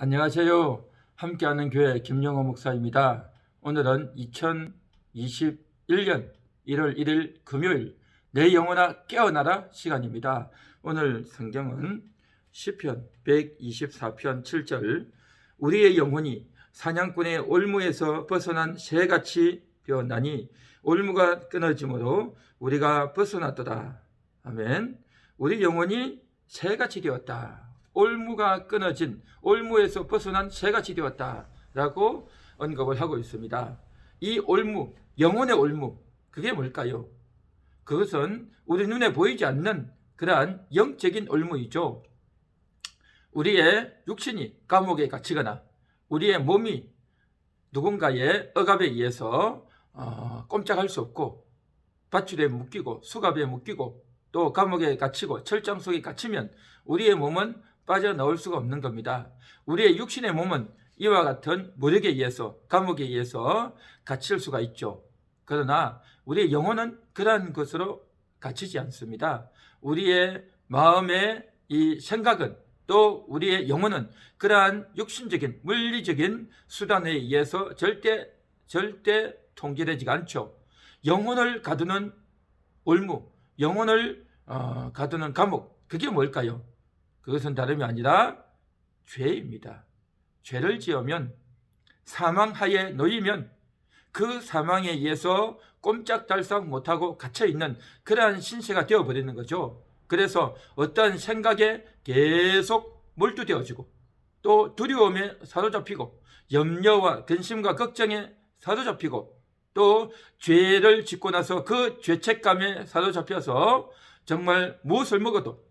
안녕하세요. 함께하는 교회 김영호 목사입니다. 오늘은 2021년 1월 1일 금요일 내 영혼아 깨어나라 시간입니다. 오늘 성경은 시편 124편 7절 우리의 영혼이 사냥꾼의 올무에서 벗어난 새같이 되었나니 올무가 끊어짐으로 우리가 벗어났도다. 아멘. 우리 영혼이 새같이 되었다. 올무가 끊어진 올무에서 벗어난 새같이 되었다라고 언급을 하고 있습니다. 이 올무, 영혼의 올무, 그게 뭘까요? 그것은 우리 눈에 보이지 않는 그러한 영적인 올무이죠. 우리의 육신이 감옥에 갇히거나 우리의 몸이 누군가의 억압에 의해서 꼼짝할 수 없고 밧줄에 묶이고 수갑에 묶이고 또 감옥에 갇히고 철장 속에 갇히면 우리의 몸은 빠져나올 수가 없는 겁니다. 우리의 육신의 몸은 이와 같은 무력에 의해서 감옥에 의해서 갇힐 수가 있죠. 그러나 우리의 영혼은 그러한 것으로 갇히지 않습니다. 우리의 마음의 이 생각은 또 우리의 영혼은 그러한 육신적인 물리적인 수단에 의해서 절대 통제되지가 않죠. 영혼을 가두는 올무, 영혼을 가두는 감옥, 그게 뭘까요? 그것은 다름이 아니라 죄입니다. 죄를 지으면 사망하에 놓이면 그 사망에 의해서 꼼짝달싹 못하고 갇혀있는 그러한 신세가 되어버리는 거죠. 그래서 어떠한 생각에 계속 몰두되어지고 또 두려움에 사로잡히고 염려와 근심과 걱정에 사로잡히고 또 죄를 짓고 나서 그 죄책감에 사로잡혀서 정말 무엇을 먹어도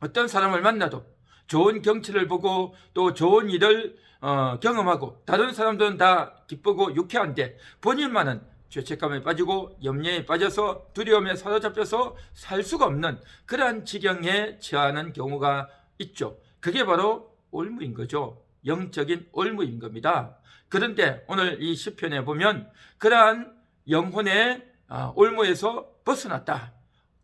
어떤 사람을 만나도 좋은 경치를 보고 또 좋은 일을 경험하고 다른 사람들은 다 기쁘고 유쾌한데 본인만은 죄책감에 빠지고 염려에 빠져서 두려움에 사로잡혀서 살 수가 없는 그러한 지경에 처하는 경우가 있죠. 그게 바로 올무인 거죠. 영적인 올무인 겁니다. 그런데 오늘 이 시편에 보면 그러한 영혼의 올무에서 벗어났다.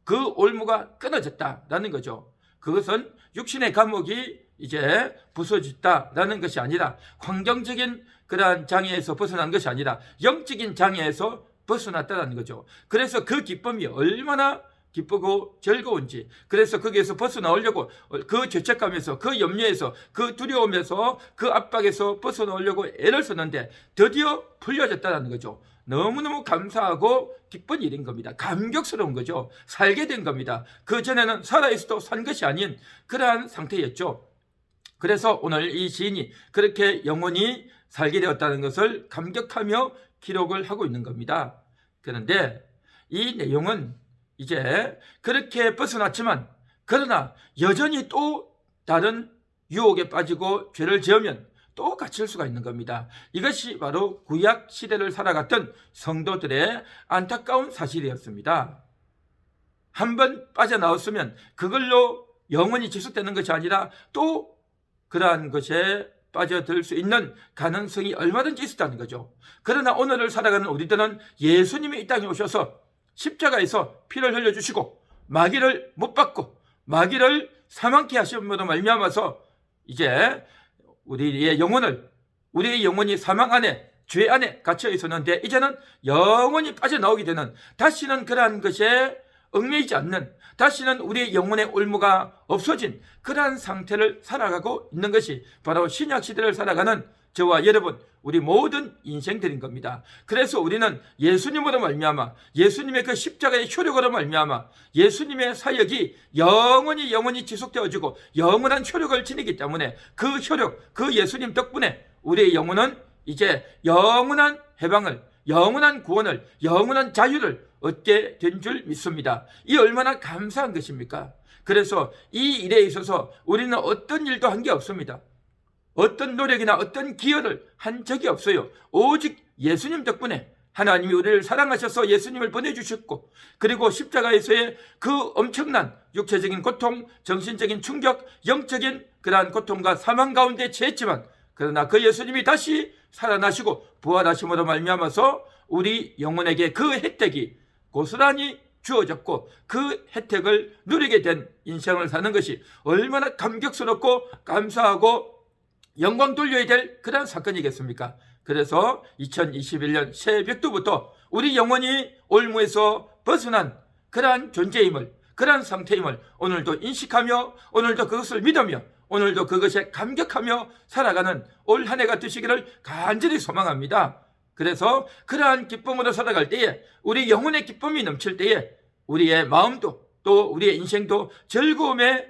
그 올무가 끊어졌다라는 거죠. 그것은 육신의 감옥이 이제 부서졌다라는 것이 아니라 환경적인 그러한 장애에서 벗어난 것이 아니라 영적인 장애에서 벗어났다는 거죠. 그래서 그 기쁨이 얼마나 기쁘고 즐거운지, 그래서 거기에서 벗어나오려고 그 죄책감에서 그 염려에서 그 두려움에서 그 압박에서 벗어나오려고 애를 썼는데 드디어 풀려졌다는 거죠. 너무너무 감사하고 기쁜 일인 겁니다. 감격스러운 거죠. 살게 된 겁니다. 그전에는 살아있어도 산 것이 아닌 그러한 상태였죠. 그래서 오늘 이 시인이 그렇게 영혼이 살게 되었다는 것을 감격하며 기록을 하고 있는 겁니다. 그런데 이 내용은 이제 그렇게 벗어났지만 그러나 여전히 또 다른 유혹에 빠지고 죄를 지으면 또 갇힐 수가 있는 겁니다. 이것이 바로 구약 시대를 살아갔던 성도들의 안타까운 사실이었습니다. 한번 빠져나왔으면 그걸로 영원히 지속되는 것이 아니라 또 그러한 것에 빠져들 수 있는 가능성이 얼마든지 있었다는 거죠. 그러나 오늘을 살아가는 우리들은 예수님이 이 땅에 오셔서 십자가에서 피를 흘려주시고 마귀를 못 받고 마귀를 사망케 하심으로 말미암아서 이제 우리의 영혼이 사망 안에 죄 안에 갇혀 있었는데 이제는 영원히 빠져나오게 되는, 다시는 그러한 것에 얽매이지 않는, 다시는 우리의 영혼의 올무가 없어진 그러한 상태를 살아가고 있는 것이 바로 신약시대를 살아가는 저와 여러분, 우리 모든 인생들인 겁니다. 그래서 우리는 예수님으로 말미암아, 예수님의 그 십자가의 효력으로 말미암아 예수님의 사역이 영원히 지속되어지고 영원한 효력을 지니기 때문에 그 효력, 그 예수님 덕분에 우리의 영혼은 이제 영원한 해방을, 영원한 구원을, 영원한 자유를 얻게 된 줄 믿습니다. 이 얼마나 감사한 것입니까? 그래서 이 일에 있어서 우리는 어떤 일도 한 게 없습니다. 어떤 노력이나 어떤 기여를 한 적이 없어요. 오직 예수님 덕분에 하나님이 우리를 사랑하셔서 예수님을 보내주셨고, 그리고 십자가에서의 그 엄청난 육체적인 고통, 정신적인 충격, 영적인 그러한 고통과 사망 가운데 처했지만 그러나 그 예수님이 다시 살아나시고 부활하심으로 말미암아서 우리 영혼에게 그 혜택이 고스란히 주어졌고 그 혜택을 누리게 된 인생을 사는 것이 얼마나 감격스럽고 감사하고 영광 돌려야 될 그런 사건이겠습니까? 그래서 2021년 새벽부터 우리 영혼이 올무에서 벗어난 그러한 존재임을, 그러한 상태임을 오늘도 인식하며 오늘도 그것을 믿으며 오늘도 그것에 감격하며 살아가는 올 한 해가 되시기를 간절히 소망합니다. 그래서 그러한 기쁨으로 살아갈 때에 우리 영혼의 기쁨이 넘칠 때에 우리의 마음도 또 우리의 인생도 즐거움에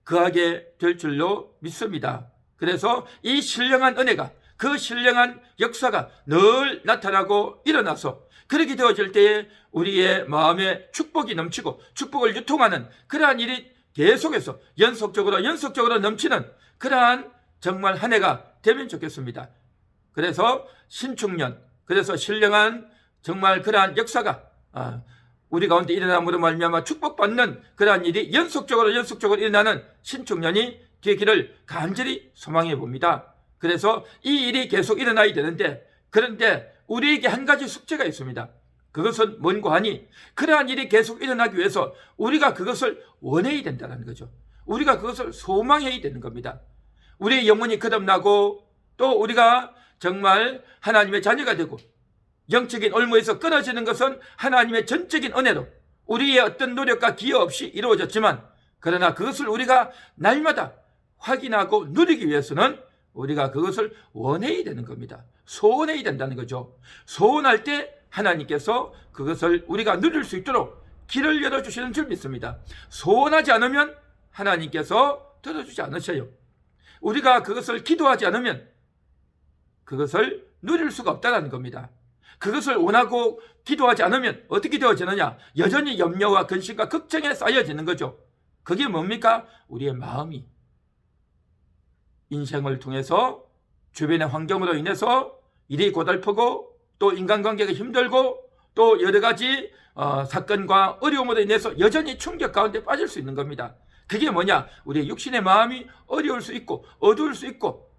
거하게 될 줄로 믿습니다. 그래서 이 신령한 은혜가, 그 신령한 역사가 늘 나타나고 일어나서 그렇게 되어질 때에 우리의 마음에 축복이 넘치고 축복을 유통하는 그러한 일이 계속해서 연속적으로 넘치는 그러한 정말 한 해가 되면 좋겠습니다. 그래서 신축년, 그래서 신령한 정말 그러한 역사가 우리 가운데 일어남으로 말미암아 축복받는 그러한 일이 연속적으로 일어나는 신축년이 되기를 간절히 소망해 봅니다. 그래서 이 일이 계속 일어나야 되는데, 그런데 우리에게 한 가지 숙제가 있습니다. 그것은 뭔고 하니 그러한 일이 계속 일어나기 위해서 우리가 그것을 원해야 된다는 거죠. 우리가 그것을 소망해야 되는 겁니다. 우리의 영혼이 거듭나고 또 우리가 정말 하나님의 자녀가 되고 영적인 올무에서 끊어지는 것은 하나님의 전적인 은혜로 우리의 어떤 노력과 기여 없이 이루어졌지만, 그러나 그것을 우리가 날마다 확인하고 누리기 위해서는 우리가 그것을 원해야 되는 겁니다. 소원해야 된다는 거죠. 소원할 때 하나님께서 그것을 우리가 누릴 수 있도록 길을 열어주시는 줄 믿습니다. 소원하지 않으면 하나님께서 들어주지 않으셔요. 우리가 그것을 기도하지 않으면 그것을 누릴 수가 없다는 겁니다. 그것을 원하고 기도하지 않으면 어떻게 되어지느냐? 여전히 염려와 근심과 걱정에 쌓여지는 거죠. 그게 뭡니까? 우리의 마음이 인생을 통해서 주변의 환경으로 인해서 일이 고달프고 또 인간관계가 힘들고 또 여러 가지 사건과 어려움으로 인해서 여전히 충격 가운데 빠질 수 있는 겁니다. 그게 뭐냐? 우리의 육신의 마음이 어려울 수 있고 어두울 수 있고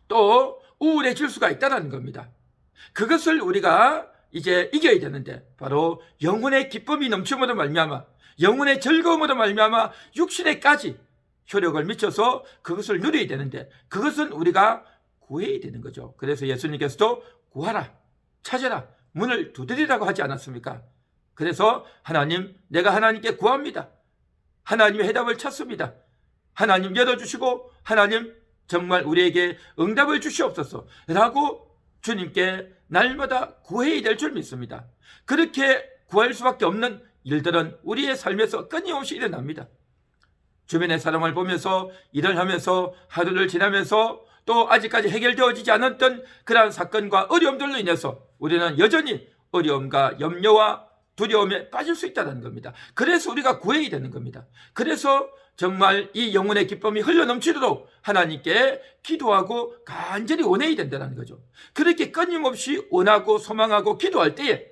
또 우울해질 수가 있다는 겁니다. 그것을 우리가 이제 이겨야 되는데 바로 영혼의 기쁨이 넘침으로 말미암아 영혼의 즐거움으로 말미암아 육신에까지 효력을 미쳐서 그것을 누려야 되는데 그것은 우리가 구해야 되는 거죠. 그래서 예수님께서도 구하라, 찾아라, 문을 두드리라고 하지 않았습니까? 그래서 하나님, 내가 하나님께 구합니다. 하나님의 해답을 찾습니다. 하나님 열어주시고 하나님 정말 우리에게 응답을 주시옵소서 라고 주님께 날마다 구해야 될 줄 믿습니다. 그렇게 구할 수밖에 없는 일들은 우리의 삶에서 끊임없이 일어납니다. 주변의 사람을 보면서 일을 하면서 하루를 지나면서 또 아직까지 해결되어지지 않았던 그러한 사건과 어려움들로 인해서 우리는 여전히 어려움과 염려와 두려움에 빠질 수 있다는 겁니다. 그래서 우리가 구해야 되는 겁니다. 그래서 정말 이 영혼의 기쁨이 흘러넘치도록 하나님께 기도하고 간절히 원해야 된다는 거죠. 그렇게 끊임없이 원하고 소망하고 기도할 때에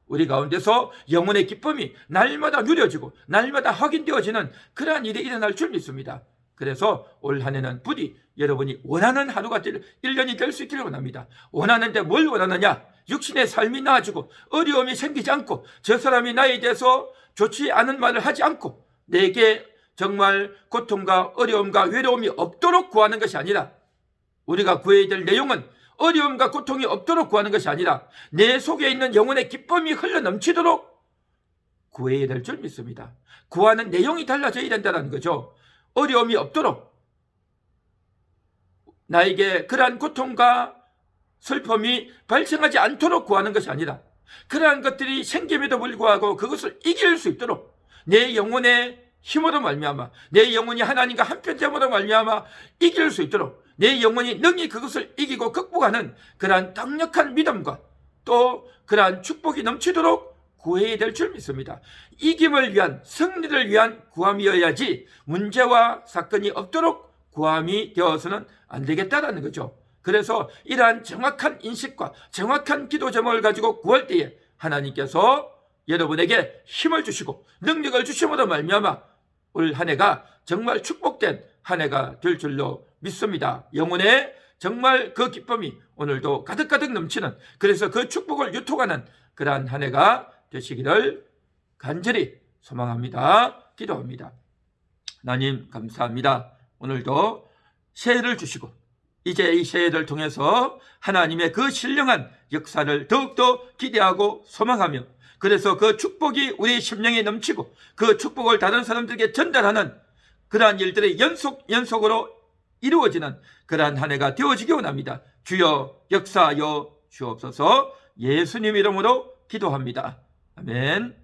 우리 가운데서 영혼의 기쁨이 날마다 누려지고 날마다 확인되어지는 그러한 일이 일어날 줄 믿습니다. 그래서 올 한 해는 부디 여러분이 원하는 하루가 1년이 될 수 있기를 원합니다. 원하는데 뭘 원하느냐? 육신의 삶이 나아지고 어려움이 생기지 않고 저 사람이 나에 대해서 좋지 않은 말을 하지 않고 내게 정말 고통과 어려움과 외로움이 없도록 구하는 것이 아니라, 우리가 구해야 될 내용은 어려움과 고통이 없도록 구하는 것이 아니라 내 속에 있는 영혼의 기쁨이 흘러넘치도록 구해야 될 줄 믿습니다. 구하는 내용이 달라져야 된다는 거죠. 어려움이 없도록, 나에게 그러한 고통과 슬픔이 발생하지 않도록 구하는 것이 아니라 그러한 것들이 생김에도 불구하고 그것을 이길 수 있도록 내 영혼의 힘으로 말미암아 내 영혼이 하나님과 한편됨으로 말미암아 이길 수 있도록 내 영혼이 능히 그것을 이기고 극복하는 그러한 강력한 믿음과 또 그러한 축복이 넘치도록 구해야 될 줄 믿습니다. 이김을 위한, 승리를 위한 구함이어야지 문제와 사건이 없도록 구함이 되어서는 안 되겠다라는 거죠. 그래서 이러한 정확한 인식과 정확한 기도 제목을 가지고 구할 때에 하나님께서 여러분에게 힘을 주시고 능력을 주심으로 말미암아 올 한 해가 정말 축복된 한 해가 될 줄로 믿습니다. 영혼의 정말 그 기쁨이 오늘도 가득가득 넘치는, 그래서 그 축복을 유통하는 그러한 한 해가 되시기를 간절히 소망합니다. 기도합니다. 하나님 감사합니다. 오늘도 새해를 주시고 이제 이 새해를 통해서 하나님의 그 신령한 역사를 더욱더 기대하고 소망하며, 그래서 그 축복이 우리 심령에 넘치고 그 축복을 다른 사람들에게 전달하는 그러한 일들이 연속으로 이루어지는 그러한 한 해가 되어지기 원합니다. 주여 역사하여 주옵소서. 예수님 이름으로 기도합니다. 아멘.